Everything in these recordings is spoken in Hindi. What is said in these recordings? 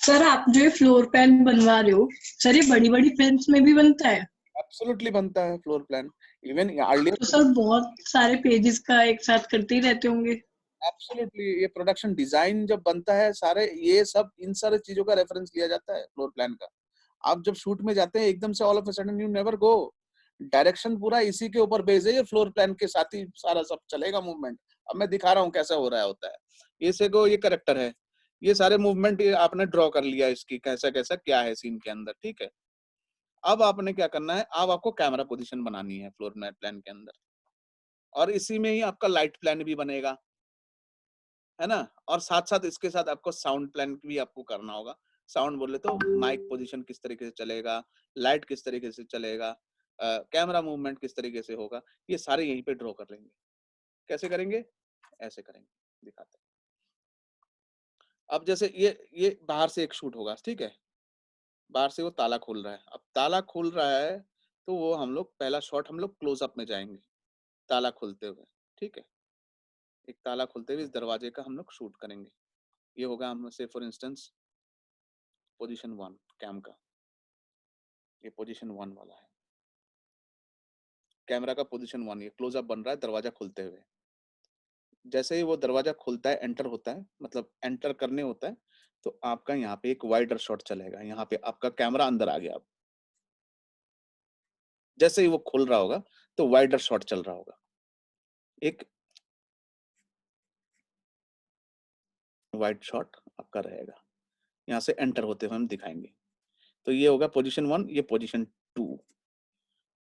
सर आप जो ये फ्लोर प्लान बनवा रहे हो, सर ये बड़ी बड़ी फिल्म्स में भी बनता है? एब्सोल्युटली बनता है फ्लोर प्लान। इवन अर्लियर तो सर बहुत सारे पेजेस का एक साथ करते ही रहते होंगे। एब्सोल्युटली ये प्रोडक्शन डिजाइन जब बनता है, सारे ये सब इन सारे चीजों का रेफरेंस लिया जाता है फ्लोर प्लान का। आप जब शूट में जाते हैं एकदम से all of a sudden you never go, direction पूरा इसी के ऊपर बेस्ड है, ये फ्लोर प्लान के साथ ही सारा सब चलेगा मूवमेंट। अब मैं दिखा रहा हूँ कैसा हो रहा होता है। ये से को ये करेक्टर है, ये सारे मूवमेंट आपने ड्रॉ कर लिया इसकी कैसा कैसा क्या है सीन के अंदर, ठीक है। अब आपने क्या करना है, अब आपको कैमरा पोजीशन बनानी है फ्लोर प्लान के अंदर, और इसी में ही आपका लाइट प्लान भी बनेगा, है ना। और साथ साथ इसके साथ आपको साउंड प्लान भी आपको करना होगा। साउंड बोले तो माइक पोजीशन किस तरीके से चलेगा, लाइट किस तरीके से चलेगा, कैमरा मूवमेंट किस तरीके से होगा, ये सारे यहीं पे ड्रॉ कर लेंगे। कैसे करेंगे, ऐसे करेंगे, दिखाते हैं। अब जैसे ये बाहर से एक शूट होगा, ठीक है, बाहर से वो ताला खोल रहा है। अब ताला खोल रहा है तो वो हम लोग पहला शॉट हम लोग क्लोजअप में जाएंगे ताला खोलते हुए, ठीक है। एक ताला खोलते हुए इस दरवाजे का हम लोग शूट करेंगे। ये होगा हम से फॉर इंस्टेंस पोजीशन 1 कैम का, ये पोजीशन 1 वाला है, कैमरा का पोजीशन 1। ये क्लोजअप बन रहा है दरवाजा खुलते हुए। जैसे ही वो दरवाजा खुलता है, एंटर होता है, मतलब एंटर करने होता है, तो आपका यहाँ पे एक वाइडर शॉट चलेगा। यहाँ पे आपका कैमरा अंदर आ गया। अब जैसे ही वो खुल रहा होगा तो वाइडर शॉट चल रहा होगा, एक वाइड शॉट आपका रहेगा। यहाँ से एंटर होते हुए हम दिखाएंगे। तो ये होगा पोजीशन 1, ये पोजीशन 2,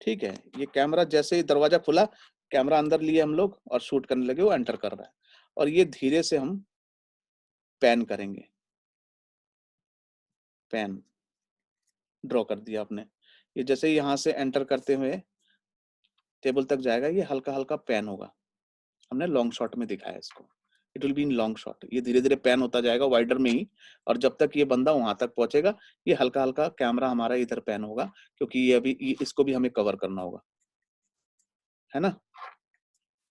ठीक है। ये कैमरा जैसे ही दरवाजा खुला, कैमरा अंदर लिए हम लोग और शूट करने लगे, वो एंटर कर रहा है। और ये धीरे से हम पैन करेंगे, पैन ड्रॉ कर दिया आपने। ये जैसे ही यहाँ से एंटर करते हुए टेबल तक जाएगा, ये हल्का हल्का पैन होगा। हमने लॉन्ग शॉट में दिखाया इसको, it will be in long shot. ये धीरे धीरे पैन होता जाएगा वाइडर में ही, और जब तक ये बंदा वहां तक पहुंचेगा, ये हल्का हल्का कैमरा हमारा इधर पैन होगा, क्योंकि ये अभी इसको भी हमें कवर करना होगा, है ना।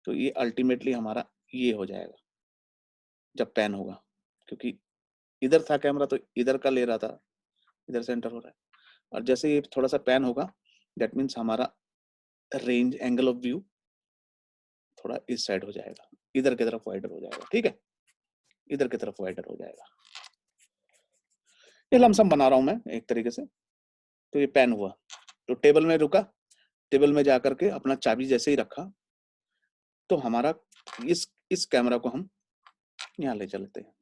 तो ये अल्टीमेटली हमारा ये हो जाएगा जब पैन होगा, क्योंकि इधर था कैमरा तो इधर का ले रहा था, इधर से एंटर हो रहा है। और जैसे ये थोड़ा सा पैन होगा, दैट मीन्स हमारा रेंज एंगल ऑफ व्यू थोड़ा इस साइड हो जाएगा, इधर की तरफ वाइडर हो जाएगा, ठीक है, इधर की तरफ वाइडर हो जाएगा। ये लमसम बना रहा हूं मैं एक तरीके से। तो ये पैन हुआ तो टेबल में रुका, टेबल में जाकर के अपना चाबी जैसे ही रखा, तो हमारा इस कैमरा को हम यहाँ ले चलते हैं।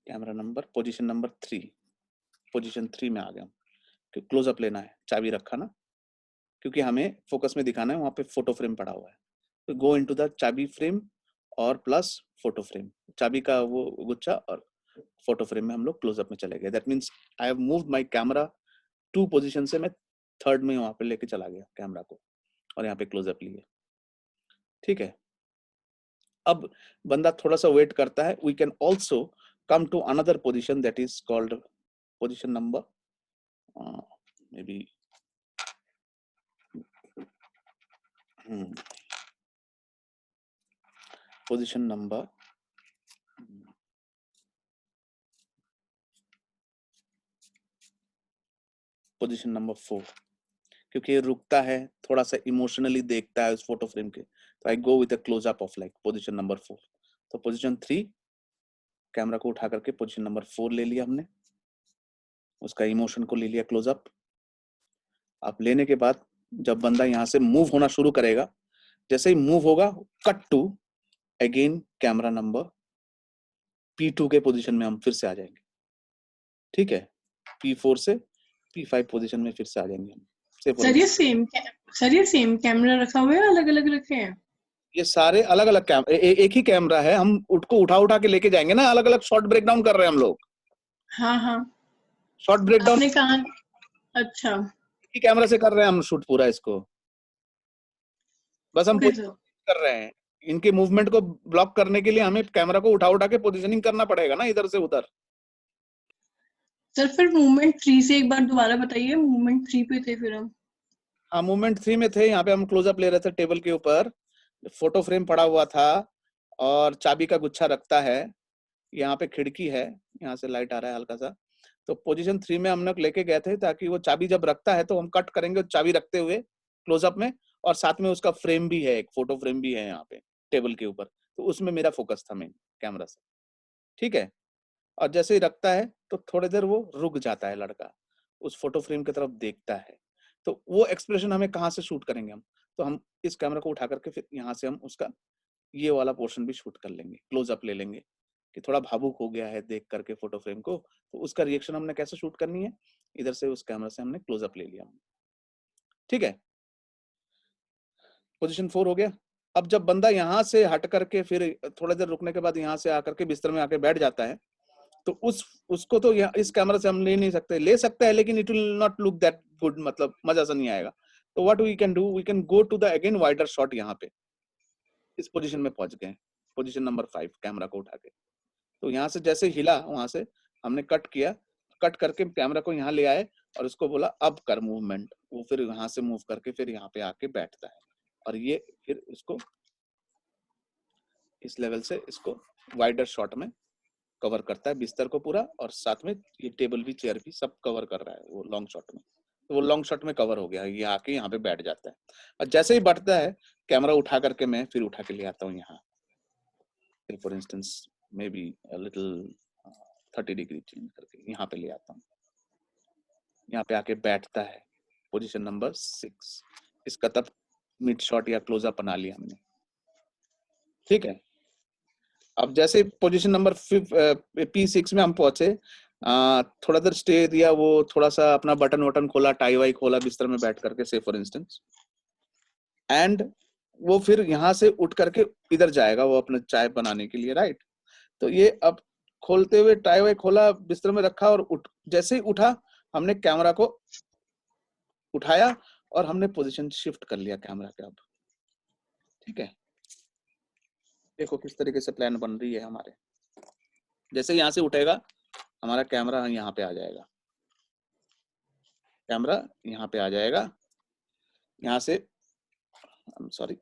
Camera number position number 3, position 3 में आ गया। क्लोजअप लेना है, चाबी रखा ना, क्योंकि हमें फोकस में दिखाना है, वहां पे फोटो फ्रेम पड़ा हुआ है। तो गो इनटू द चाबी फ्रेम और प्लस फोटो फ्रेम, चाबी का वो गुच्छा और फोटो फ्रेम में हम लोग क्लोजअप में चले गए। That means I have moved my camera 2 position से मैं 3rd में वहां पे लेके चला गया कैमरा को, और यहाँ पे क्लोजअप लिए, ठीक है। अब बंदा थोड़ा सा वेट करता है। We can also come to another position that is called position number maybe position number position number 4, क्योंकि ये रुकता है, थोड़ा सा इमोशनली देखता है उस फोटो फ्रेम के, तो I go with a close up of like position number 4। तो पोजीशन 3, कैमरा को उठा करके पोजीशन नंबर 4 ले लिया हमने, उसका इमोशन को ले लिया क्लोजअप। आप लेने के बाद जब बंदा यहाँ से मूव होना शुरू करेगा, जैसे ही मूव होगा, cut to again camera number P2 के पोजीशन में हम फिर से आ जाएंगे, ठीक है। P4 से P5 पोजीशन में फिर से आ जाएंगे हम। सर ये सेम कैमरा रखा हुआ है, अलग अलग रखे हैं? ये सारे अलग अलग एक ही कैमरा है, हम उसको उठा उठा के लेके जाएंगे ना, अलग अलग शॉट ब्रेक डाउन कर रहे हैं हम लोग। हाँ हाँ, शॉट ब्रेक डाउन आपने कहा। अच्छा, एक ही कैमरा से कर रहे हैं हम शूट पूरा इसको, बस हम ओके सर। कर रहे हैं। इनके मूवमेंट को ब्लॉक करने के लिए हमें कैमरा को उठा उठा के पोजीशनिंग करना पड़ेगा ना, इधर से उधर। सर फिर मूवमेंट 3 से एक बार दोबारा बताइए, मूवमेंट 3 पे थे फिर हम। हाँ, मूवमेंट 3 में थे, यहाँ पे हम क्लोजअप ले रहे थे, टेबल के ऊपर फोटो फ्रेम पड़ा हुआ था और चाबी का गुच्छा रखता है। यहाँ पे खिड़की है, यहाँ से लाइट आ रहा है हल्का सा। तो पोजीशन 3 में हम लोग लेके गए थे ताकि वो चाबी जब रखता है तो हम कट करेंगे चाबी रखते हुए क्लोजअप में, और साथ में उसका फ्रेम भी है, एक फोटो फ्रेम भी है यहाँ पे टेबल के ऊपर। तो उसमें मेरा फोकस था मेन कैमरा से, ठीक है। और जैसे ही रखता है तो थोड़ी देर वो रुक जाता है लड़का, उस फोटो फ्रेम की तरफ देखता है। तो वो एक्सप्रेशन हमें कहाँ से शूट करेंगे हम, तो हम इस कैमरा को उठा करके फिर यहाँ से हम उसका ये वाला पोर्शन भी शूट कर लेंगे, क्लोजअप ले लेंगे कि थोड़ा भावुक हो गया है देख करके फोटो फ्रेम को, तो उसका रिएक्शन हमने कैसे शूट करनी है, इधर से उस कैमरा से हमने क्लोजअप ले लिया, ठीक है। पोजीशन 4 हो गया। अब जब बंदा यहाँ से हट करके फिर थोड़ा देर रुकने के बाद यहाँ से आकर के बिस्तर में आके बैठ जाता है, तो उसको तो इस कैमरा से हम ले नहीं सकते, ले सकते हैं लेकिन it will not look that good, मतलब मजा सा नहीं आएगा। तो what we can do, we can go to the again wider shot. यहाँ पे इस पोजीशन में पहुंच गए, पोजीशन नंबर 5, कैमरा को उठा के। तो यहाँ से जैसे हिला वहां से हमने कट किया, कट करके कैमरा को यहाँ ले आए और उसको बोला अब कर मूवमेंट। वो फिर यहाँ से मूव करके फिर यहाँ पे आके बैठता है, और ये फिर उसको इस लेवल से इसको वाइडर शॉट में कवर करता है बिस्तर को पूरा, और साथ में ये टेबल भी चेयर भी सब कवर कर रहा है वो लॉन्ग शॉट में। तो वो लॉन्ग शॉट में कवर हो गया, ये आके यहाँ पे बैठ जाता है। और जैसे ही बढ़ता है कैमरा उठा करके मैं फिर उठा के ले आता हूँ यहाँ, फिर for instance may be little 30 degree change करके यहाँ पे ले आता हूँ, यहाँ पे आके बैठता है पोजीशन नंबर 6। इसका तब मिड शॉट या क्लोजअप बना लिया हमने, ठीक है। अब जैसे पोजीशन नंबर P6 में हम पहुंचे, थोड़ा देर स्टे दिया, वो थोड़ा सा अपना बटन वटन खोला, टाई वाई खोला बिस्तर में बैठ करके से फॉर इंस्टेंस, एंड वो फिर यहाँ से उठ करके इधर जाएगा वो अपना चाय बनाने के लिए, राइट। तो ये अब खोलते हुए टाई वाई खोला, बिस्तर में रखा, और जैसे ही उठा हमने कैमरा को उठाया और हमने पोजीशन शिफ्ट कर लिया कैमरा के अब, ठीक है। देखो किस तरीके से प्लान बन रही है हमारे। जैसे यहाँ से उठेगा हमारा कैमरा यहाँ पे आ जाएगा, कैमरा यहाँ पे आ जाएगा, यहाँ से सॉरी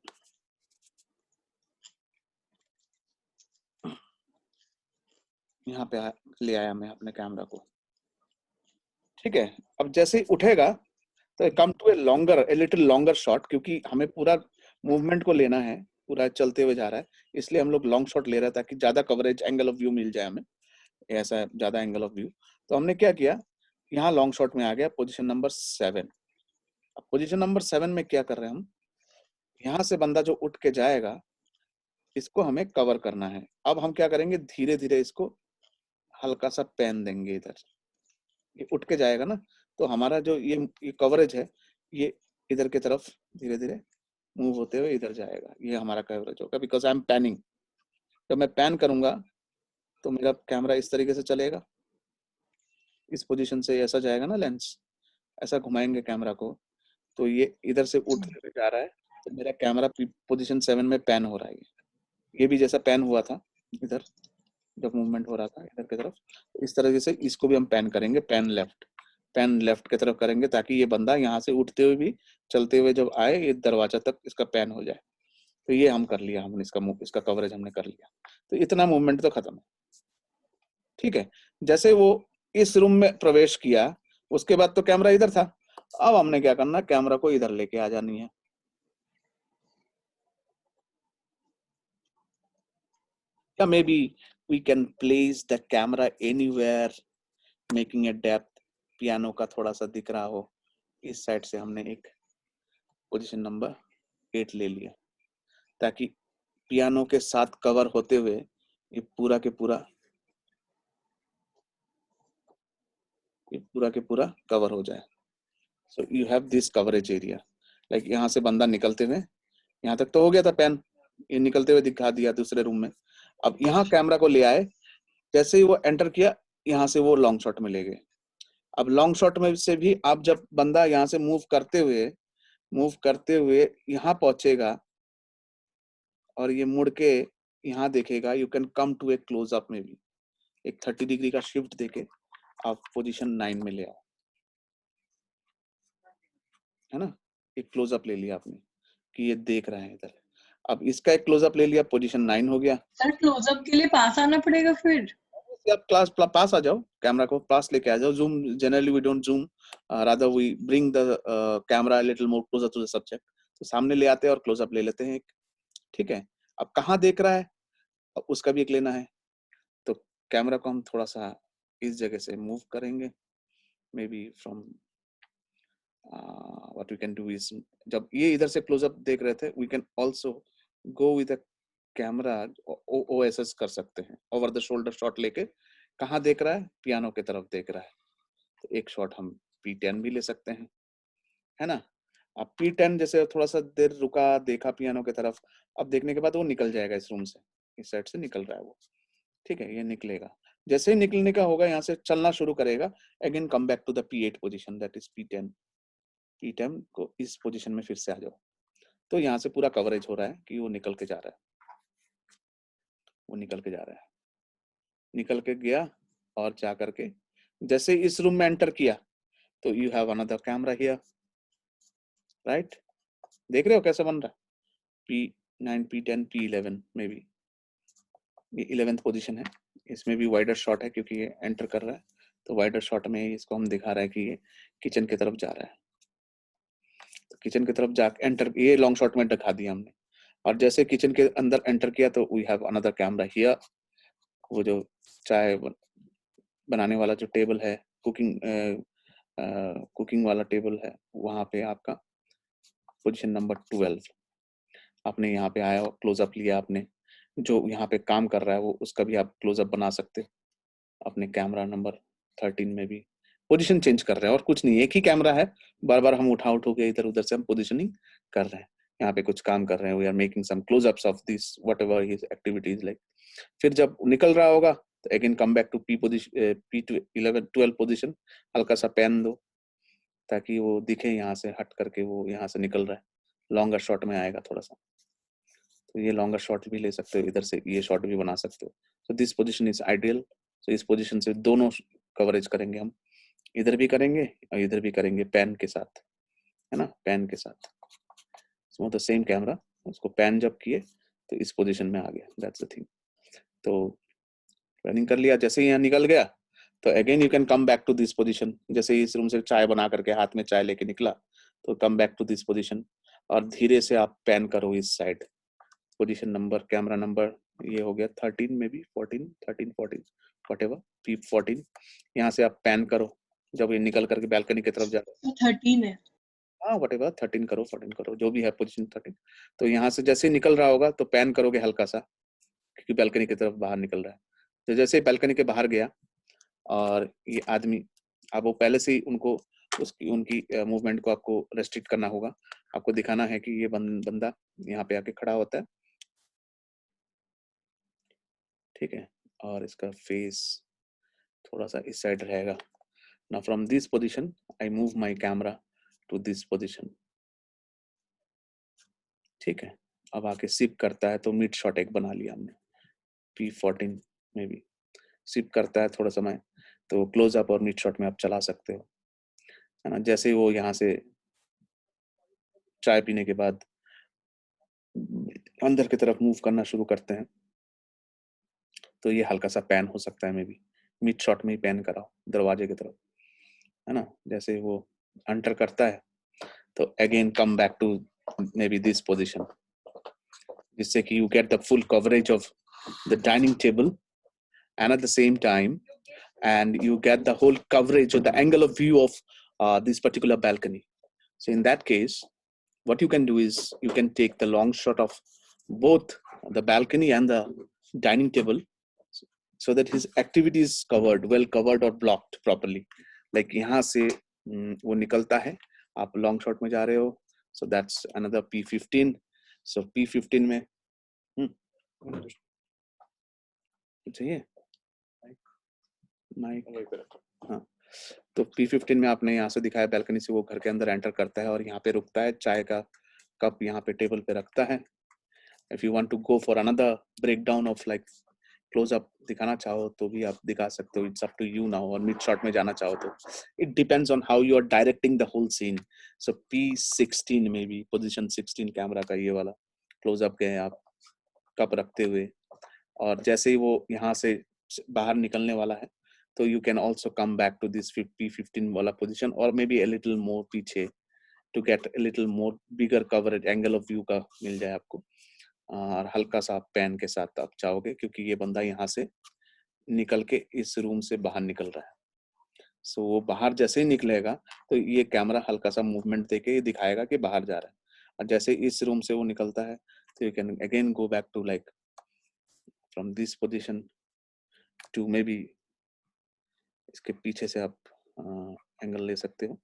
यहाँ पे ले आया मैं अपने कैमरा को, ठीक है। अब जैसे ही उठेगा तो come to a little longer shot, क्योंकि हमें पूरा मूवमेंट को लेना है, पूरा चलते हुए जा रहा है, इसलिए हम लोग लॉन्ग शॉट ले रहे हैं ताकि ज्यादा कवरेज एंगल ऑफ व्यू मिल जाए हमें, ऐसा ज्यादा एंगल ऑफ व्यू। तो हमने क्या किया, यहाँ लॉन्ग शॉट में आ गया पोजीशन नंबर 7। अब पोजीशन नंबर 7 में क्या कर रहे हैं हम, यहाँ से बंदा जो उठ के जाएगा इसको हमें कवर करना है। अब हम क्या करेंगे, धीरे धीरे इसको हल्का सा पैन देंगे इधर, ये उठ के जाएगा ना, तो हमारा जो ये कवरेज है ये इधर की तरफ धीरे धीरे मूव होते हुए इधर जाएगा, ये हमारा कवरेज होगा, बिकॉज आई एम पैनिंग। जब मैं पैन करूंगा तो मेरा कैमरा इस तरीके से चलेगा, इस पोजीशन से ऐसा जाएगा ना लेंस, ऐसा घुमाएंगे कैमरा को तो ये इधर से उठ के जा रहा है, तो मेरा कैमरा पोजीशन 7 में पैन हो रहा है। ये भी जैसा पैन हुआ था इधर जब मूवमेंट हो रहा था इधर की तरफ, इस तरीके से इसको भी हम पैन करेंगे, पैन लेफ्ट की तरफ करेंगे ताकि ये बंदा यहाँ से उठते हुए भी चलते हुए जब आए ये दरवाजा तक इसका पैन हो जाए। तो ये हम कर लिया, हमने इसका कवरेज हमने कर लिया, तो इतना मूवमेंट तो खत्म है, ठीक है। जैसे वो इस रूम में प्रवेश किया उसके बाद तो कैमरा इधर था, अब हमने क्या करना, कैमरा को इधर लेके आ जानी है, या maybe we can place the camera anywhere making a depth, piano का थोड़ा सा दिख रहा हो, इस साइड से हमने एक पोजीशन नंबर 8 ले लिया ताकि पियानो के साथ कवर होते हुए ये पूरा के पूरा कवर हो जाए। So you have this coverage area, like यहाँ से बंदा निकलते हुए यहाँ तक तो हो गया था पैन, ये निकलते हुए दिखा दिया दूसरे रूम में। अब यहाँ कैमरा को ले आए, जैसे ही वो एंटर किया यहाँ से वो लॉन्ग शॉट में ले गए। अब लॉन्ग शॉट में से भी आप जब बंदा यहाँ से मूव करते हुए यहाँ पहुंचेगा और ये मुड़ के यहाँ देखेगा, you can come to a close up में भी एक 30 डिग्री का शिफ्ट देके आप पोजीशन 9 में ले आओ, है ना। एक क्लोज अप ले लिया आपने कि ये देख रहे हैं इधर, अब इसका एक क्लोज अप ले लिया, पोजीशन 9 हो गया। सर क्लोजअप के लिए पास आना पड़ेगा फिर? आप क्लास पास आ जाओ, कैमरा को पास लेके आ जाओ. Zoom generally we don't zoom, rather we bring the camera little more closer to the subject. तो सामने ले आते हैं और क्लोजअप ले लेते हैं एक. ठीक है. अब कहाँ देख रहा है, अब उसका भी एक लेना है. तो कैमरा को हम थोड़ा सा इस जगह से मूव करेंगे, maybe from what we can do is, जब ये इधर से क्लोजअप देख रहे थे, we can also go with a camera, OSS कर सकते हैं, ओवर द शोल्डर शॉट लेके. कहाँ देख रहा है, पियानो की तरफ देख रहा है, तो एक शॉट हम P10 भी ले सकते हैं, है ना. अब P10 जैसे थोड़ा सा देर रुका, देखा पियानो की तरफ, अब देखने के बाद वो निकल जाएगा इस रूम से, इस साइड से निकल रहा है वो. ठीक है, ये निकलेगा. जैसे ही निकलने का होगा, यहाँ से चलना शुरू करेगा. Again come back to the P8 position, that is P10. P10 को इस पोजीशन में फिर से आ जाओ. तो यहाँ से पूरा कवरेज हो रहा है कि वो निकल के जा रहा है, वो निकल के जा रहा है, निकल के गया. और जा करके जैसे इस रूम में एंटर किया, तो you have another camera here, right. देख रहे हो कैसे बन रहा है, P9 P10 P11 में भी ये 11th पोजीशन है. इसमें भी वाइडर शॉट है क्योंकि ये एंटर कर रहा है, तो वाइडर शॉट में इसको हम दिखा रहा है कि ये किचन की तरफ जा रहा है. तो किचन की तरफ जा एंटर, ये लॉन्ग शॉट में दिखा दिया हमने. और जैसे किचन के अंदर एंटर किया, तो we have another camera here. वो जो चाय बनाने वाला जो टेबल है, कुकिंग वाला टेबल है, वहां पे आपका पोजीशन नंबर 12. आपने यहाँ पे आया, क्लोजअप लिया आपने, जो यहाँ पे काम कर रहा है वो, उसका भी आप क्लोजअप बना सकते हो. अपने कैमरा नंबर 13 में भी पोजीशन चेंज कर रहे हैं, और कुछ नहीं, एक ही कैमरा है, बार बार हम उठा के इधर उधर से हम पोजीशनिंग कर रहे हैं. यहाँ पे कुछ काम कर रहे हैं, we are making some close ups of this whatever his activities like. फिर जब निकल रहा होगा, तो again come back to P position, P11 12 position. हल्का सा पैन दो ताकि वो दिखे, यहाँ से हट करके वो यहाँ से निकल रहा है. लॉन्गर शॉट में आएगा थोड़ा सा, तो ये लॉन्गर शॉट भी ले सकते हो, इधर से ये शॉट भी बना सकते हो. तो दिस पोजीशन इज आइडियल. तो इस पोजीशन से दोनों कवरेज करेंगे हम, इधर भी करेंगे और इधर भी करेंगे, पैन के साथ, है ना, पैन के साथ. सो द सेम कैमरा, उसको पैन जब किए तो इस पोजीशन में आ गया, दैट्स द थिंग. तो पैनिंग कर लिया, जैसे ही यहाँ निकल गया, तो again you can come back to this position. जैसे इस रूम से चाय बना करके हाथ में चाय लेके निकला, तो come back to this position, और धीरे से आप पैन करो इस side. Position number, camera number ये हो गया 13 में भी, 14 13 14 व्हाटएवर, P14. यहाँ से आप पैन करो जब ये निकल करके बैल्कनी की तरफ जा रहा है. 13 है. हाँ व्हाटएवर, 13 करो 14 करो, जो भी है पोजीशन 13. तो यहाँ से जैसे ही निकल रहा होगा, तो पैन करोगे हल्का सा, क्योंकि बैल्कनी की तरफ बाहर निकल रहा है. तो जैसे बैल्कनी के बाहर गया, और ये आदमी, अब वो पहले से ही उनको उसकी उनकी मूवमेंट को आपको रेस्ट्रिक्ट करना होगा. आपको दिखाना है कि ये बंदा यहाँ पे आके खड़ा होता है, ठीक है, और इसका फेस थोड़ा सा इस साइड रहेगा. Now from this position I move my camera to this position. ठीक है, अब आके सिप करता है, तो मिड शॉट एक बना लिया हमने. P14 में भी सिप करता है थोड़ा समय, तो क्लोज अप और मिड शॉट में आप चला सकते हो, है ना. जैसे ही वो यहाँ से चाय पीने के बाद अंदर की तरफ मूव करना शुरू करते हैं, तो ये हल्का सा पैन हो सकता है, मे बी मिड शॉट में ही पैन कराओ दरवाजे की तरफ, है ना. जैसे वो एंटर करता है, तो again come back to maybe this position, जिससे कि you get the full coverage of the dining table, and at the same time, and you get the whole coverage or the angle of view of this particular balcony. So in that case, what you can do is you can take the long shot of both the balcony and the dining table, so that his activity is covered, well covered or blocked properly. Like यहाँ से वो निकलता है, आप long shot में जा रहे हो, so that's another P15. So P15 में चाहिए माइक, हाँ. तो P15 में आपने यहाँ से दिखाया, बैल्कनी से वो घर के अंदर एंटर करता है और यहाँ पे रुकता है, चाय का कप यहाँ पे टेबल पे रखता है. If you want to go for another breakdown of like close up दिखाना चाहो तो भी आप दिखा सकते हो, it's up to you now. और मिड शॉट में जाना चाहो तो it depends on how you are directing the whole scene. So P16 में भी पोजीशन 16 कैमरा का ये वाला क्लोज अप गए आप कप रखते हुए, और जैसे ही वो यहाँ से बाहर निकलने वाला है, तो you can also come back to this P15 वाला पोजिशन और may be A little more पीछे to get a little more bigger coverage, angle of view का मिल जाए आपको। और हल्का सा पैन के साथ आप चाहोगे, क्योंकि ये बंदा यहाँ से निकल के इस रूम से बाहर निकल रहा है। सो वो बाहर जैसे ही निकलेगा तो ये कैमरा हल्का सा मूवमेंट देके दिखाएगा कि बाहर जा रहा है। और जैसे इस रूम से वो निकलता है तो you can again go back to like from this position to maybe इसके पीछे से आप एंगल ले सकते हो,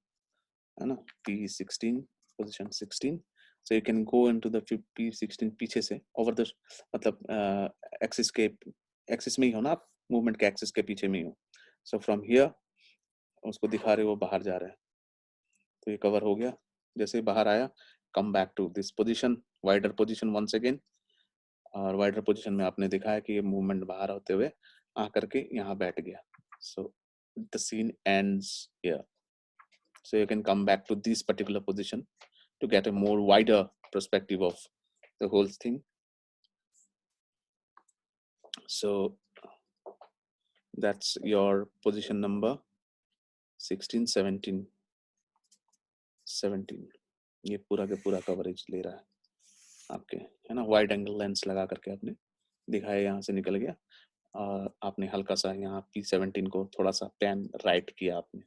है ना, P16 position 16। So you can go into the P16 पीछे से ओवर द, मतलब एक्सिस में ही हो ना आप, मूवमेंट के एक्सिस के पीछे में ही हो। सो फ्रॉम हियर उसको दिखा रहे हो बाहर जा रहा है, तो ये कवर हो गया। जैसे बाहर आया, come back to this position, wider position once again. और वाइडर पोजीशन में आपने दिखाया कि ये मूवमेंट बाहर होते हुए आकर के यहाँ बैठ गया। So the scene ends here. So you can come back to this particular position to get a more wider perspective of the whole thing. So that's your position number 16, 17, 17। ये पूरा के पूरा कवरेज ले रहा है आपके, है ना। वाइड एंगल लेंस लगा करके आपने दिखाया, यहाँ से निकल गया और आपने हल्का सा यहाँ P17 को थोड़ा सा पैन राइट किया आपने,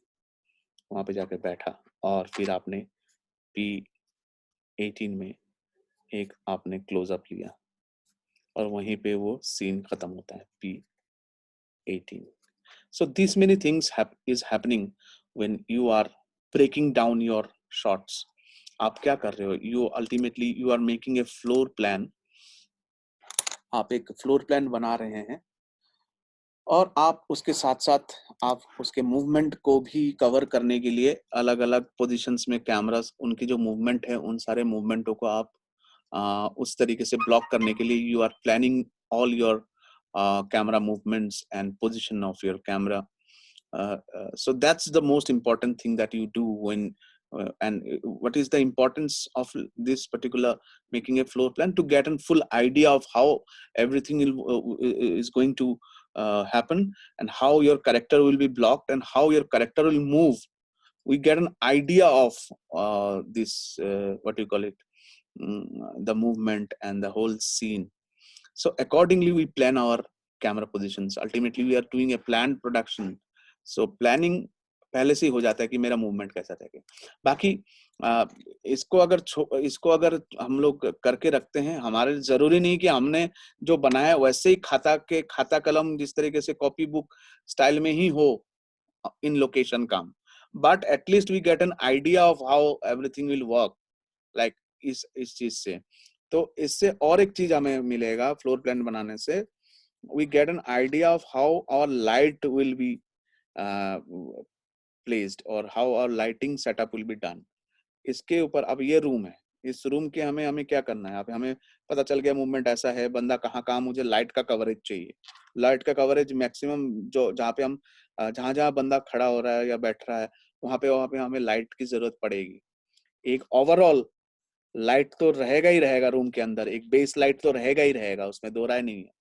वहाँ पे जाके बैठा और फिर आपने P18 में एक आपने क्लोजअप लिया और वहीं पे वो सीन खत्म होता है P18। So these many things is happening when you are breaking down your shots। आप क्या कर रहे हो, you ultimately you are making a floor plan। आप एक फ्लोर प्लान बना रहे हैं और आप उसके साथ साथ आप उसके मूवमेंट को भी कवर करने के लिए अलग अलग पोजीशंस में कैमरास, उनकी जो मूवमेंट है उन सारे मूवमेंटों को आप उस तरीके से ब्लॉक करने के लिए you are planning all your camera movements and position of your camera। So that's the most important thing that you do when and what is the importance of this particular making a floor plan, to get a full idea of how everything is going to happen and how your character will be blocked and how your character will move. We get an idea of this what do you call it, the movement and the whole scene। So accordingly we plan our camera positions। Ultimately we are doing a planned production। So planning पहले से ही हो जाता है कि मेरा मूवमेंट कैसा रहेगा। बाकी इसको अगर हम लोग करके रखते हैं, हमारे जरूरी नहीं कि हमने जो बनाया वैसे ही खाता कलम जिस तरीके से कॉपी बुक स्टाइल में ही हो इन लोकेशन काम, but at least we get an idea of how everything will work like इस चीज से। तो इससे और एक चीज हमें मिलेगा फ्लोर प्लान बनाने से, we get an idea of how our light will be placed or how our lighting setup will be done। इसके ऊपर अब ये रूम है, इस रूम के हमें क्या करना है, अब हमें पता चल गया मूवमेंट ऐसा है, बंदा कहाँ मुझे लाइट का कवरेज चाहिए। लाइट का कवरेज मैक्सिमम जो जहाँ पे हम जहाँ बंदा खड़ा हो रहा है या बैठ रहा है वहाँ पे हमें लाइट की जरूरत पड़ेगी। एक ओवरऑल लाइट तो रहेगा ही रहेगा रूम के अंदर, एक बेस लाइट तो रहेगा ही रहेगा, उसमें दो राय नहीं है।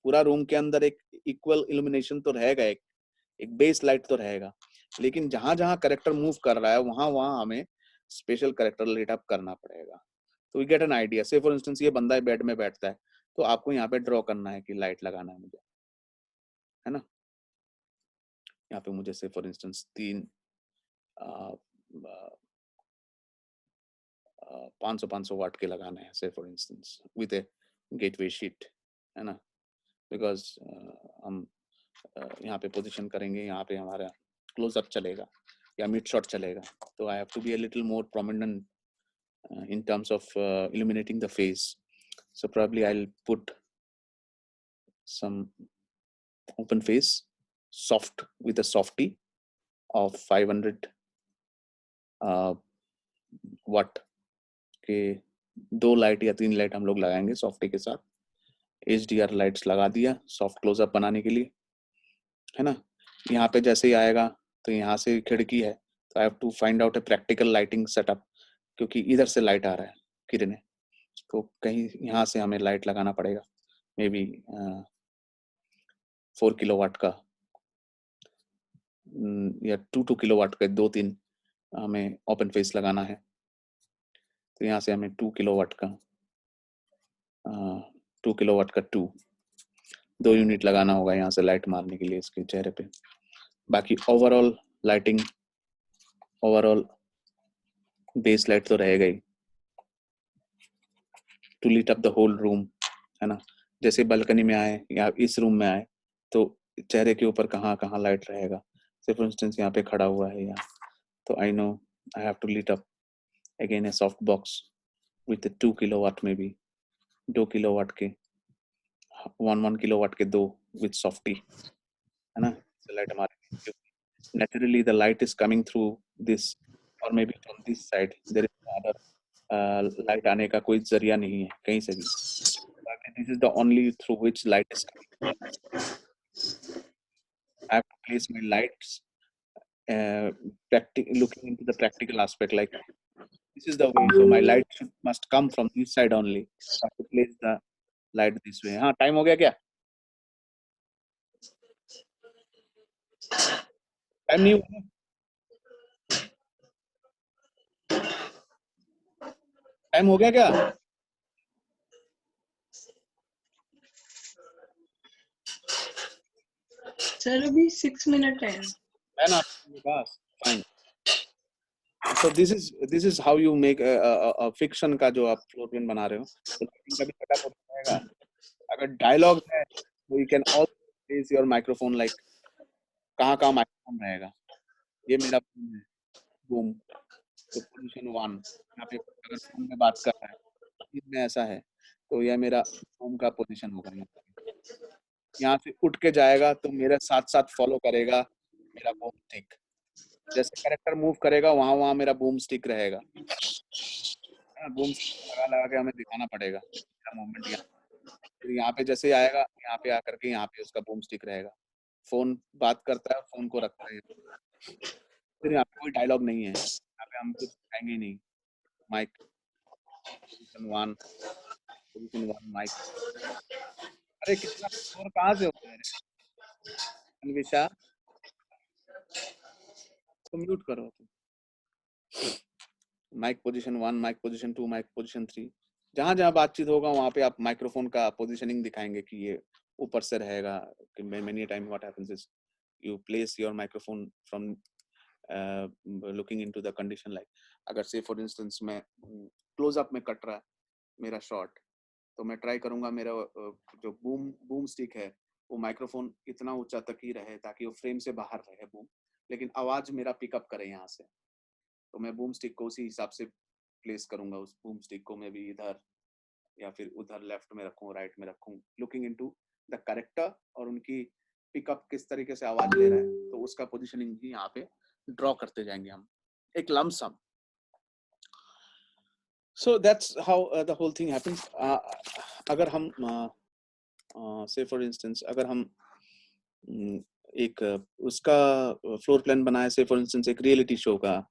पूरा रूम के अंदर एक इक्वल इल्यूमिनेशन तो रहेगा, एक बेस लाइट तो रहेगा, लेकिन जहां जहां कैरेक्टर मूव कर रहा है वहां वहां हमें स्पेशल कैरेक्टर लाइट अप करना पड़ेगा। तो वी गेट एन आइडिया। से फॉर इंस्टेंस ये बंदा बेड में बैठता है तो आपको यहाँ पे ड्रॉ करना है कि लाइट लगाना है मुझे, है ना। यहाँ पे मुझे से फॉर इंस्टेंस 500 वाट के लगाना है, से for instance with A gateway sheet, है ना। बिकॉज हम यहाँ पे पोजीशन करेंगे, यहाँ पे हमारा क्लोजअप चलेगा या मिड शॉट चलेगा, तो I have to be a little more prominent in terms of illuminating the face। So probably I'll put some open face soft with a softy of 500 watt के 2 लाइट या 3 लाइट हम लोग लगाएंगे सॉफ्टी के साथ। HDR लाइट्स लगा दिया सॉफ्ट क्लोजअप बनाने के लिए, है ना। यहाँ पे जैसे ही आएगा तो यहाँ से खिड़की है, तो I have to find out a practical lighting setup, क्योंकि इधर से लाइट आ रहा है किरणें, तो कहीं यहाँ से हमें लाइट लगाना पड़ेगा। मे बी 4 किलोवाट का या 2 किलोवाट का 2-3 हमें ओपन फेस लगाना है। तो यहाँ से हमें 2 किलोवाट का 2 किलोवाट का 2 यूनिट लगाना होगा यहाँ से लाइट मारने के लिए इसके चेहरे पे। बाकी overall lighting, overall base light तो रहेगा ही, to light up the whole room, है ना। जैसे बालकनी में आए या इस रूम में आए तो चेहरे के ऊपर कहाँ कहाँ लाइट रहेगा। से फॉर इंस्टेंस यहाँ पे खड़ा हुआ है यहाँ, तो I know I have to light up again a soft box with 2 kilowatt में भी 2 किलोवाट के 1 किलोवाट के 2 विथ सॉफ्टी, है ना। लाइट हमारे naturally the light is coming through this or maybe from this side, there is no other light आने का कोई जरिया नहीं है कहीं से भी। This is the only through which light is coming. I have to place my lights looking into the practical aspect, like this is the way, so my light must come from this side only. I have to place the light this way. हाँ, time हो गया क्या? Time नहीं हुआ? Time हो गया क्या? सर अभी 6 मिनट है। है ना आपके पास? Fine. So this is how you make a fiction का जो आप फ्लोर प्लान बना रहे हो, तो lighting का भी setup होता रहेगा। अगर डायलॉग है तो you can also place your microphone, like कहाँ कहाँ माइक्रोफोन रहेगा। ये मेरा बूम है, बूम, तो पोजीशन 1 यहाँ पे अगर फोन में बात कर रहा है इसमें ऐसा है, तो यह मेरा बूम का पोजीशन होगा। यहाँ से उठ के जाएगा तो मेरे साथ साथ फॉलो करेगा मेरा बूम स्टिक। जैसे कैरेक्टर मूव करेगा वहाँ वहाँ मेरा बूम स्टिक रहेगा। बूम लगा लगा के हमें दिखाना पड़ेगा मेरा मूवमेंट यहाँ। फिर यहाँ पे जैसे आएगा यहाँ पे आकर के यहाँ पे उसका बूम स्टिक रहेगा। फोन बात करता है, फोन को रखता है। फिर यहाँ पे कोई डायलॉग नहीं है, यहाँ पे हम कुछ कहेंगे नहीं। Mic position 1 mic. अरे कितना शोर कहाँ से होता है अनविशा, तो म्यूट करो। Mic position 1, mic position 2, mic position 3, जहां जहां बातचीत होगा वहां पे आप माइक्रोफोन का पोजीशनिंग दिखाएंगे कि ये ऊपर से रहेगा। कि many time what happens is you place your microphone from looking into the condition, like अगर से फॉर इंस्टेंस मैं क्लोज अप में कट रहा है मेरा शॉट, तो मैं ट्राई करूंगा मेरा जो बूम स्टिक है वो माइक्रोफोन इतना ऊंचा तक ही रहे ताकि वो फ्रेम से बाहर रहे बूम, लेकिन आवाज मेरा पिकअप करे यहाँ से। तो मैं बूम स्टिक को उसी हिसाब से प्लेस करूंगा। उस बूम स्टिक को मैं भी इधर या फिर उधर लेफ्ट में रखूं, राइट में रखूं, लुकिंग इनटू द कैरेक्टर और उनकी पिकअप किस तरीके से आवाज ले रहा है, तो उसका पोजीशनिंग भी यहाँ पे ड्रॉ करते जाएंगे हम, एक lump sum. So that's how the whole thing happens. अगर हम से फॉर इंस्टेंस अगर हम एक उसका फ्लोर प्लान बनाए, से फॉर इंस्टेंस एक रियलिटी शो का,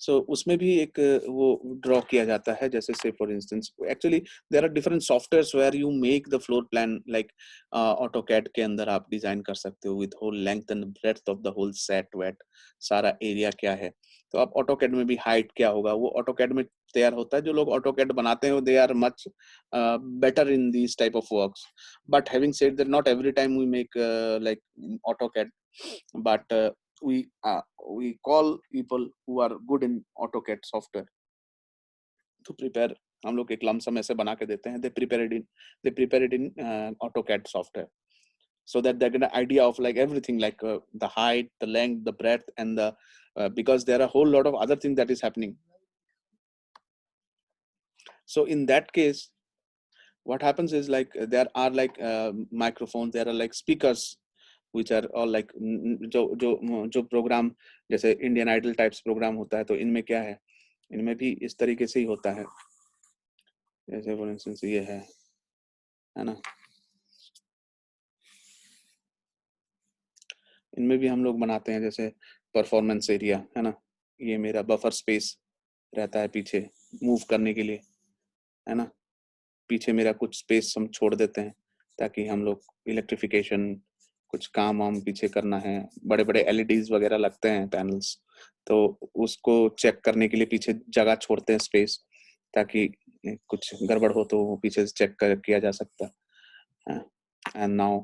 सो उसमें भी एक वो ड्रॉ किया जाता है। जैसे से for instance actually there are different softwares where you make the floor plan, like AutoCAD के अंदर आप डिजाइन कर सकते हो with whole length and breadth of the whole set wait, सारा एरिया क्या है। तो आप ऑटोकैड में भी हाइट क्या होगा वो ऑटोकैड में तैयार होता है। जो लोग ऑटोकैड बनाते हैं they are much better in this type of works, but having said that not every time we make like AutoCAD, but we call people who are good in AutoCAD software to prepare। हम लोग एक लमसम ऐसे बना के देते हैं, they prepare it in AutoCAD software, so that they get an idea of like everything, like the height, the length, the breadth, and the because there are a whole lot of other things that is happening. So in that case what happens is like there are like microphones, there are like speakers which are all like जो प्रोग्राम जैसे इंडियन आइडल टाइप्स प्रोग्राम होता है, तो इनमें क्या है, इनमें भी इस तरीके से ही होता है। जैसे फॉर इंस्टेंस ये है ना, इनमें भी हम लोग बनाते हैं जैसे परफॉर्मेंस एरिया, है ना। ये मेरा बफर स्पेस रहता है पीछे मूव करने के लिए, है ना। पीछे मेरा कुछ स्पेस हम छोड़ देते हैं ताकि हम लोग इलेक्ट्रिफिकेशन कुछ काम वाम पीछे करना है, बड़े बड़े एलईडीज वगैरह लगते हैं पैनल्स, तो उसको चेक करने के लिए पीछे जगह छोड़ते हैं, स्पेस, ताकि कुछ गड़बड़ हो तो वो पीछे से चेक कर किया जा सकता है। एंड नाउ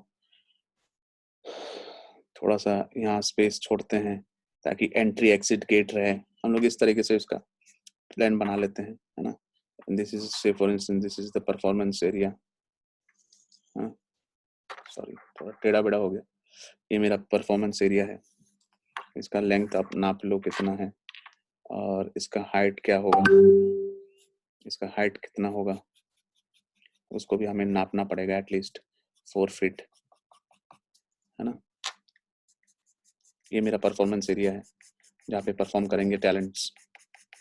थोड़ा सा यहाँ स्पेस छोड़ते हैं ताकि एंट्री एग्जिट गेट रहे। हम लोग इस तरीके से उसका प्लान बना लेते हैं, है ना। दिस इज से for instance this is the performance area. Sorry थोड़ा टेढ़ा बेड़ा हो गया। ये मेरा परफॉर्मेंस एरिया है, इसका लेंथ आप नाप लो कितना है, और इसका हाइट क्या होगा, इसका हाइट कितना होगा उसको भी हमें नापना पड़ेगा, एटलीस्ट 4 फीट, है ना। ये मेरा परफॉर्मेंस एरिया है जहाँ पे परफॉर्म करेंगे talents.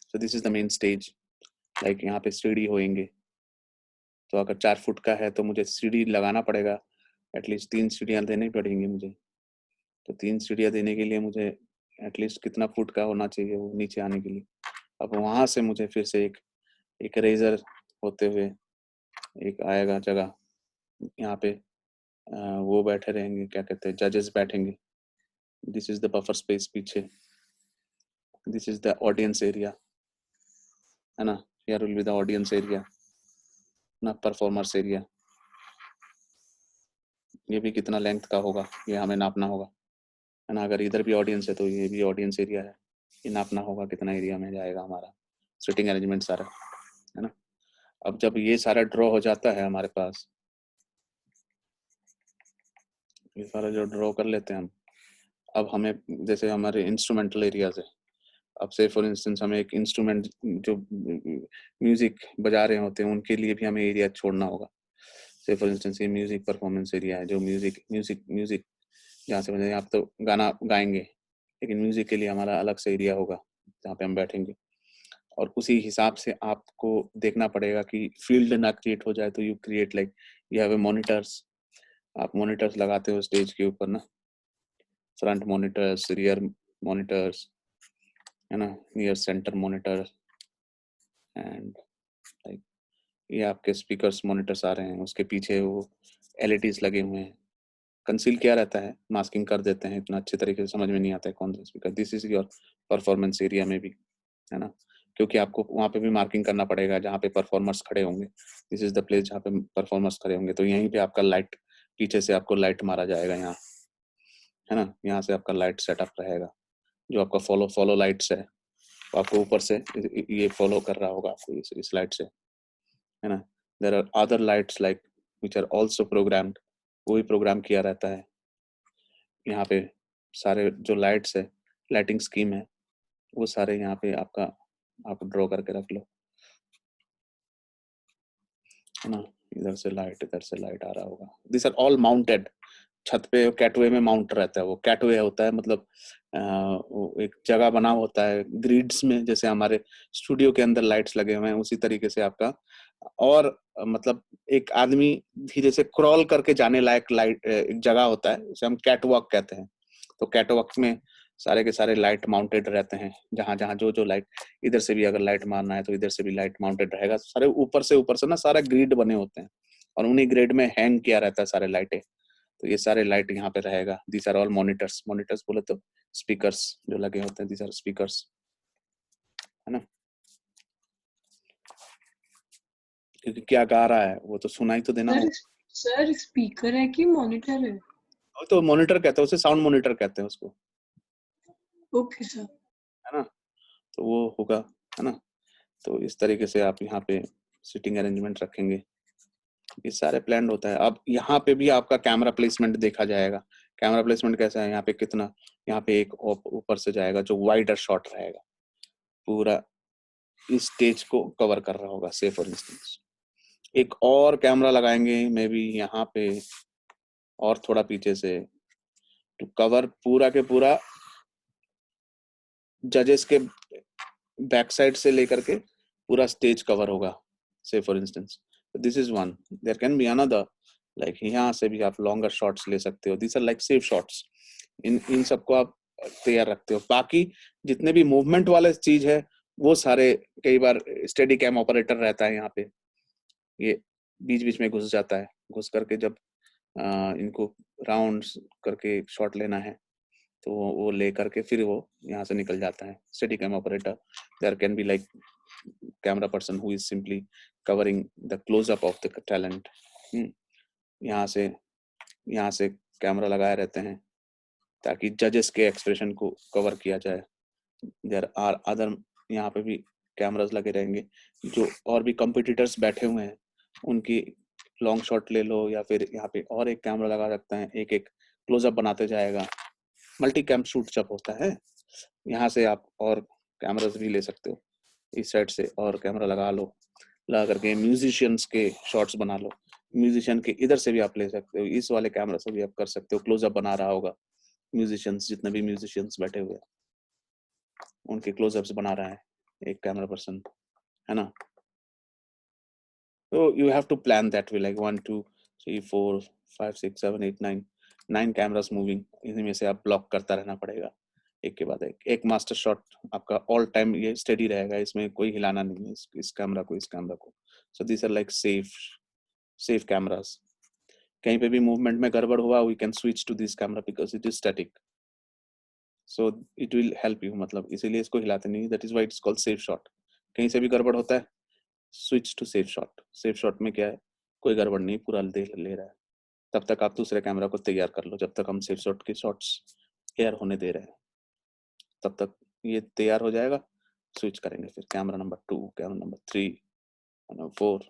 So this is the main stage. Like यहाँ पे सीढ़ी होएंगे, तो अगर 4 फुट का है तो मुझे सीढ़ी लगाना पड़ेगा, एटलीस्ट 3 सीढ़ियाँ देनी पड़ेंगी मुझे। तो 3 सीढ़ियाँ देने के लिए मुझे एटलीस्ट कितना फुट का होना चाहिए वो नीचे आने के लिए। अब वहाँ से मुझे फिर से एक रेजर होते हुए एक आएगा जगह, यहाँ पे वो बैठे रहेंगे, क्या कहते हैं, जजेस बैठेंगे। This is the buffer space पीछे, this is the audience area, है ना। Here will be the audience area ना, परफॉर्मर्स एरिया। ये भी कितना लेंथ का होगा ये हमें नापना होगा, है ना। अगर इधर भी ऑडियंस है तो ये भी ऑडियंस एरिया है, ये नापना होगा कितना एरिया में जाएगा हमारा सिटिंग अरेंजमेंट सारा, है ना। अब जब ये सारा ड्रॉ हो जाता है हमारे पास, ये सारा जो ड्रॉ कर लेते हैं हम, अब हमें जैसे हमारे इंस्ट्रूमेंटल एरियाज है, अब से फॉर इंस्टेंस हमें एक इंस्ट्रूमेंट जो म्यूजिक बजा रहे होते हैं उनके लिए भी हमें एरिया छोड़ना होगा। से फॉर इंस्टेंस ये म्यूजिक परफॉर्मेंस एरिया है, जो म्यूजिक जहाँ से बजाएंगे, आप तो गाना गाएंगे लेकिन म्यूजिक के लिए हमारा अलग से एरिया होगा जहाँ पे हम बैठेंगे। और उसी हिसाब से आपको देखना पड़ेगा कि फील्ड ना क्रिएट हो जाए, तो you create like you have a monitors, आप मॉनिटर्स लगाते हो स्टेज के ऊपर ना, फ्रंट मॉनिटर्स, रियर मॉनिटर्स, है ना, near centre monitor, and like ये आपके स्पीकर्स मॉनिटर्स आ रहे हैं, उसके पीछे वो एलईडीज लगे हुए हैं। कंसील किया रहता है, मास्किंग कर देते हैं, इतना अच्छे तरीके से समझ में नहीं आता है कौन सा speaker. This is your performance area में भी, है ना, क्योंकि आपको वहाँ पे भी मार्किंग करना पड़ेगा जहाँ पे परफॉर्मर्स खड़े होंगे। दिस इज द प्लेस जहाँ पे परफॉर्मर्स खड़े होंगे, तो यहीं पे आपका लाइट, पीछे से आपको लाइट मारा जाएगा यहाँ, है ना। यहाँ से आपका लाइट सेटअप रहेगा, जो आपका फॉलो लाइट्स है, तो आपको ऊपर से ये फॉलो कर रहा होगा आपको इस लाइट से, है ना। There are other lights like which are also programmed, वो भी प्रोग्राम किया रहता है। यहाँ पे सारे जो लाइट्स है, लाइटिंग स्कीम है, वो सारे यहाँ पे आपका आप ड्रॉ करके रख लो, है ना। इधर से लाइट आ रहा होगा। दिस आर ऑल माउंटेड, छत पे कैटवे में माउंट रहता है। वो कैटवे होता है मतलब वो एक जगह बना होता है ग्रिड्स में, जैसे हमारे स्टूडियो के अंदर लाइट्स लगे हुए हैं उसी तरीके से आपका, और मतलब एक आदमी धीरे से क्रॉल करके जाने लायक लाइट एक जगह होता है, उसे हम कैटवॉक कहते हैं। तो कैटवॉक में सारे के सारे लाइट माउंटेड रहते हैं, जहां जहां जो लाइट, इधर से भी अगर लाइट मारना है तो इधर से भी लाइट माउंटेड रहेगा। सारे ऊपर से ना सारा ग्रिड बने होते हैं, और उन्हीं ग्रिड में हैंग किया रहता है सारे लाइटें। तो ये सारे लाइट यहाँ पे रहेगा। दीज आर ऑल मॉनिटर्स बोले तो स्पीकर्स जो लगे होते हैं, दीज आर स्पीकर्स, है ना। क्योंकि क्या गा रहा है वो तो सुनाई तो देना हो। सर स्पीकर है कि मॉनिटर है? तो मॉनिटर कहते हैं उसे, साउंड मॉनिटर कहते हैं उसको, ओके सर, है ना। तो वो होगा, है ना। तो इस तरीके से आप यहाँ पे सिटिंग अरेंजमेंट रखेंगे, ये सारे प्लान होता है। अब यहाँ पे भी आपका कैमरा प्लेसमेंट देखा जाएगा। कैमरा प्लेसमेंट कैसा है, यहाँ पे कितना, यहाँ पे एक ऊपर से जाएगा जो वाइडर शॉट रहेगा, पूरा इस स्टेज को कवर कर रहा होगा। से फॉर इंस्टेंस एक और कैमरा लगाएंगे मे बी यहाँ पे, और थोड़ा पीछे से, टू कवर पूरा के पूरा जजेस के बैक साइड से लेकर के पूरा स्टेज कवर होगा। से for instance this is one, there can be another, like यहाँ से भी आप लॉन्गर शॉट्स ले सकते हो। This are like safe shots, इन सबको आप तैयार रखते हो। बाकी जितने भी मूवमेंट वाले चीज है वो सारे, कई बार स्टेडी कैम ऑपरेटर रहता है यहाँ पे, ये बीच बीच में घुस जाता है, घुस करके जब इनको राउंड्स करके शॉट लेना है तो वो ले करके फिर वो यहाँ से निकल जाता है। Steady cam operator, there can be like camera person who is simply covering the closeup of the talent. यहाँ से कैमरा लगाए रहते हैं ताकि जजेस के एक्सप्रेशन को कवर किया जाए। देयर आर अदर, यहाँ पे भी कैमरास लगे रहेंगे, जो और भी कंपटीटर्स बैठे हुए हैं उनकी लॉन्ग शॉट ले लो, या फिर यहाँ पे और एक कैमरा लगा सकते हैं, एक एक क्लोजअप बनाते जाएगा। मल्टी कैम शूट जब होता है, यहाँ से आप और कैमरास भी ले सकते हो, इस साइड से और कैमरा लगा लो, लगा करके म्यूजिशियंस के शॉट्स बना लो। म्यूजिशियन के इधर से भी आप ले सकते हो, इस वाले कैमरा से भी आप कर सकते हो। क्लोजअप बना रहा होगा म्यूजिशियंस, जितने भी म्यूजिशियंस बैठे हुए उनके क्लोजअप्स बना रहा है एक कैमरा पर्सन, है ना। तो you have to plan that way, like 1 2 3 4 5 6 7 8 9 cameras moving, इन्हीं में से आप ब्लॉक करता रहना पड़ेगा एक के बाद एक मास्टर शॉट आपका ऑल टाइम ये स्टेडी रहेगा, इसमें कोई हिलाना नहीं है इस कैमरा को, इस कैमरा को। So this are like safe cameras. कहीं पे भी मूवमेंट में गड़बड़ हुआ, we can switch to this camera because it is static, so it will help you, मतलब इसीलिए इसको हिलाते नहीं, that is why it's called safe shot. कहीं से भी गड़बड़ होता है, switch to safe shot. Safe shot में क्या है, कोई गड़बड़ नहीं, पूरा ले रहा है। तब तक आप दूसरे कैमरा को तैयार कर लो, जब तक हम सेफ शॉट के शॉट्स एयर होने दे रहे हैं, तब तक ये तैयार हो जाएगा। स्विच करेंगे फिर camera number 2, camera number 3, number 4,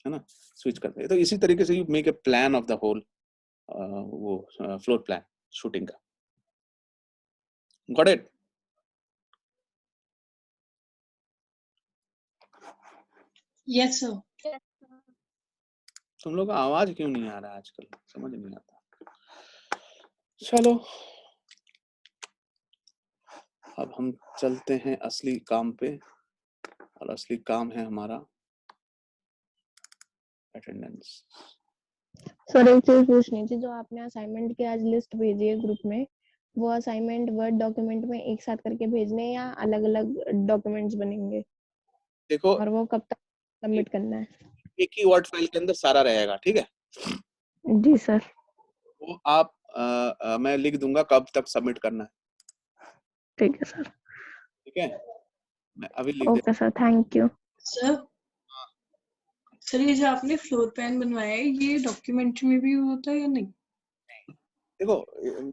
है ना, स्विच करते हैं। तो इसी तरीके से you make a plan of the whole वो फ्लोर प्लान शूटिंग का। Got it? Yes sir. तुम लोग का आवाज क्यों नहीं आ रहा है आजकल, समझ नहीं आता। चलो अब हम चलते हैं असली काम पे, और असली काम है हमारा अटेंडेंस। सर एक चीज पूछनी थी, जो आपने असाइनमेंट की आज लिस्ट भेजी है ग्रुप में, वो असाइनमेंट वर्ड डॉक्यूमेंट में एक साथ करके भेजने या अलग अलग डॉक्यूमेंट्स बनेंगे? देखो, और वो कब तक सबमिट करना है? एक ही वर्ड फाइल के अंदर सारा रहेगा, ठीक है। जी सर। वो आप मैं लिख दूंगा कब तक सबमिट करना है, ठीक है सर। ठीक है, मैं अभी लिख okay sir, thank you. Sir sir ये जो आपने फ्लोर प्लान बनवाया है, ये डॉक्यूमेंट्री में भी होता है या नहीं? देखो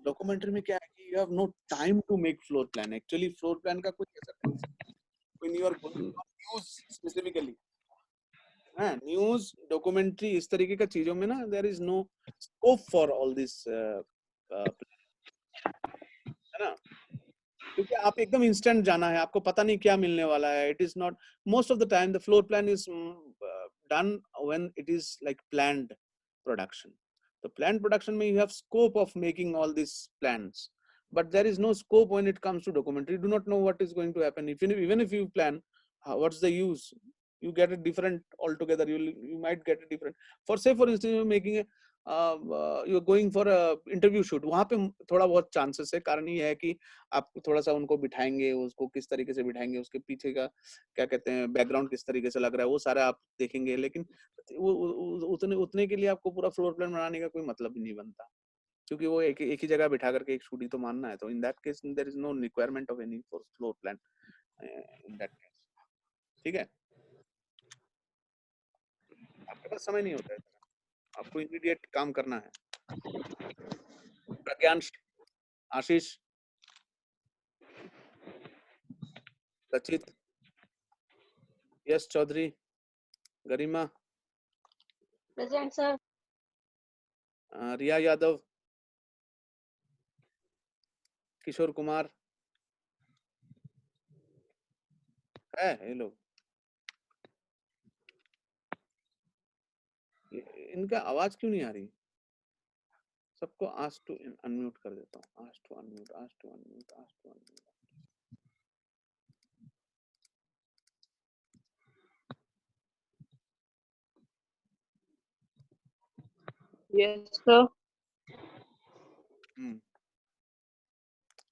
डॉक्यूमेंट्री में क्या है कि you have no time to make floor plan. Actually floor plan का कुछ ऐसा when you are going to news specifically, हां, न्यूज़ डॉक्यूमेंट्री इस तरीके का चीजों में ना, there is no scope for all this, है ना, क्योंकि आप एकदम इंस्टेंट जाना है, आपको पता नहीं क्या मिलने वाला है। It is not, most of the time the floor plan is done when it is like planned production. तो प्लान्ड प्रोडक्शन में you have scope of making all this plans, but there is no scope when it comes to documentary. You do not know what is going to happen. Even if you plan, what's the use? You get it different altogether. You might get it different. For instance, you're making a you're going for a interview shoot. वहाँ पे थोड़ा बहुत चांसेस है, कारण ये है कि आप थोड़ा सा उनको बिठाएंगे, उसको किस तरीके से बिठाएंगे, उसके पीछे का क्या कहते हैं बैकग्राउंड किस तरीके से लग रहा है, वो सारा आप देखेंगे। लेकिन वो उतने के लिए आपको पूरा फ्लोर प्लान बनाने का कोई मतलब ही नहीं बनता, क्योंकि वो एक ही जगह बिठा करके एक शूट ही तो मानना है। तो in that case there is no requirement of any floor plan in that case, ठीक है। आपके पास समय नहीं होता है, आपको इमीडिएट काम करना है। प्रज्ञांश, आशीष, सचित, यश चौधरी, गरिमा, प्रेजेंट सर। रिया यादव, किशोर कुमार है, ये लोग। इनका आवाज क्यों नहीं आ रही? सबको आस्क टू अनम्यूट कर देता हूँ। Ask to unmute, ask to unmute, ask to unmute. Yes sir.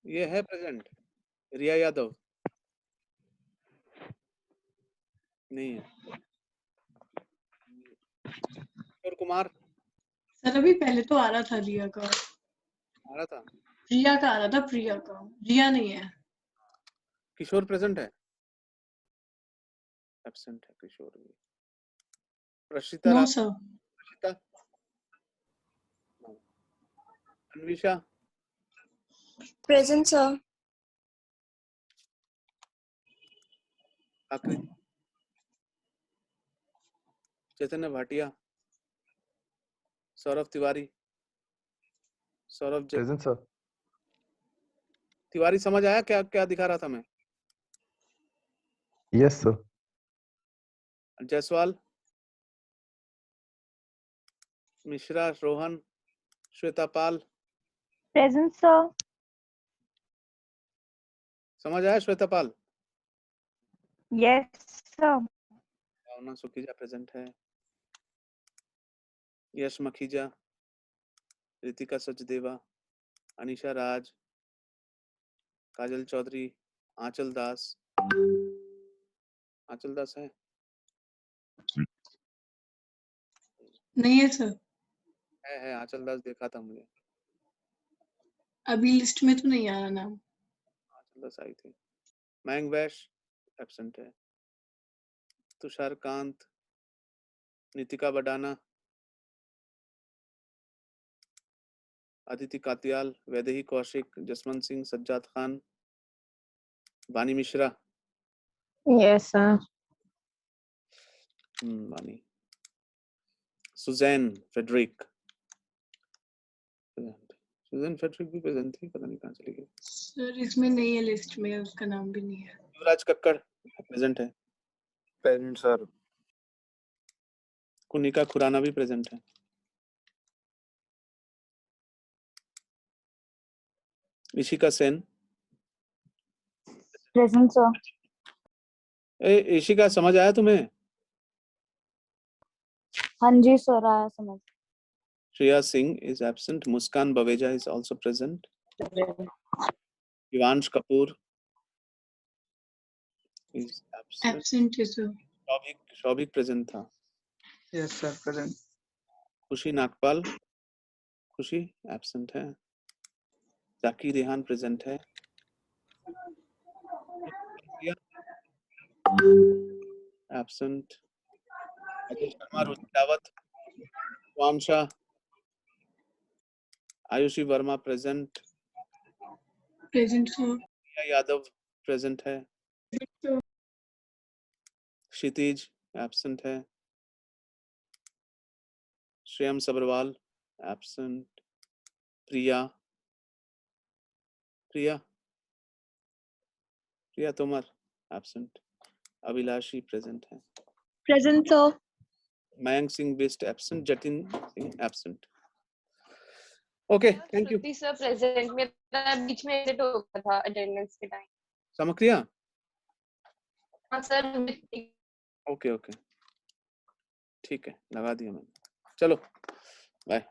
ये है प्रेजेंट, रिया यादव नहीं है। किशोर कुमार, सर अभी पहले तो आ रहा था रिया का, आ रहा था। प्रिया का आ रहा था, प्रिया का, रिया नहीं है। किशोर प्रेजेंट है? एब्सेंट है किशोर भी। Prashita no sir. Prashita, Anvisha, Present, sir. Akriti, Chaitanya Bhatia, Saurabh Tiwari, Saurabh present sir. Tiwari. समझ आया क्या क्या दिखा रहा था मैं? Yes sir. Jaiswal, Mishra, Rohan, Shweta Pal. Present, sir. समझ आया Shweta Pal? Yes, sir. Bhavna Sukhija present है। यश मखीजा, रितिका सचदेवा, अनीशा राज, काजल चौधरी, आंचल दास। आंचल दास है? नहीं है सर, है आंचल दास, देखा था मुझे। अभी लिस्ट में तो नहीं आ रहा नाम। आंचल दास आई थी। मयंक वैश एब्सेंट है। तुषार कांत, नितिका बडाना, अदिति कातियाल, वैदेही कौशिक, जसवंत सिंह, सज्जाद खान, वानी मिश्रा। Yes, sir. वानी, सुजैन फेडरिक, सुजैन फेडरिक भी प्रेजेंट थी, पता नहीं कहाँ चली गई। सर इसमें नहीं है लिस्ट में, उसका नाम भी नहीं है। युवराज कक्कड़ प्रेजेंट है। Present sir. कुनिका खुराना भी प्रेजेंट है। इशिका सेन। Present, sir. इशिका समझ आया तुम्हें? हाँ जी सर, आया समझ। Shreya Singh is absent. Muskan Baweja is also present. Ivansh Kapoor is absent. Absent है सर। शौभिक प्रेजेंट था। Yes sir present. Khushi Nagpal, Khushi absent है। जाकी रेहान प्रेजेंट है। Absent. Ajay Sharma, Ruchi Rawat, Vamsha, Aayushi Verma present. Present sir. Priya Yadav present है। क्षितिज एब्सेंट है। Shreyam Sabharwal absent. Priya Priya Priya Tomar absent. Abhilashi present है। Present, sir. Mayank Singh Bisht absent. Jatin Singh absent. Okay, thank you. Shruti sir present, मेरा बीच में एडिट हो गया था अटेंडेंस के टाइम। समक्रिया। हाँ सर। ओके ठीक है, लगा दिया मैंने। चलो बाय।